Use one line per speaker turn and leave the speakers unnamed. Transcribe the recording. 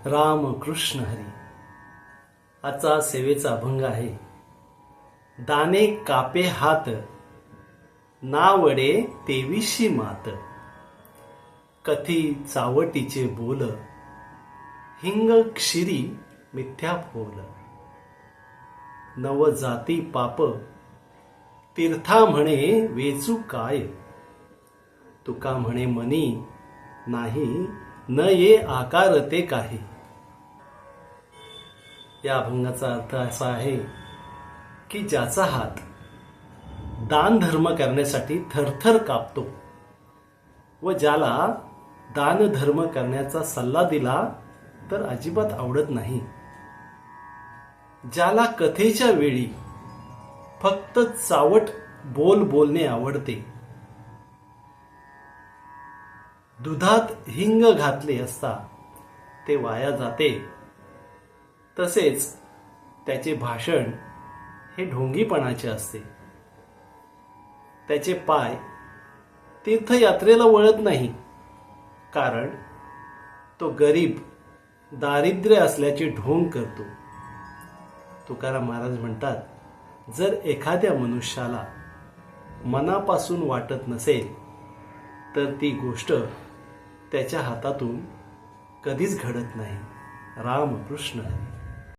राम कृष्ण हरी. आजचा सेवेचा अभंग आहे. दाने कापे हात, नावडे तेविशी मात. कथी चावटीचे बोल, हिंग क्षिरी मिथ्या फोल. नव जाती पाप, तीर्था म्हणे वेचू काय. तुका म्हणे मनी, नाही न ये आकारते काही. या अभंगाचा अर्थ असा आहे की ज्याचा हात दान धर्म करण्यासाठी थरथर कापतो व ज्याला दान धर्म करण्याचा सल्ला दिला तर अजिबात आवडत नाही, ज्याला कथेच्या वेळी फक्त चावट बोल बोलणे आवडते, दुधात हिंग घातले असता ते वाया जाते, तसेच त्याचे भाषण हे ढोंगीपणाचे असते. त्याचे पाय तीर्थयात्रेला वळत नाही, कारण तो गरीब दारिद्र्य असल्याचे ढोंग करतो. तुकाराम महाराज म्हणतात, जर एखाद्या मनुष्याला मनापासून वाटत नसेल तर ती गोष्ट त्याच्या हातातून कधीच घडत नाही. राम कृष्ण हरी.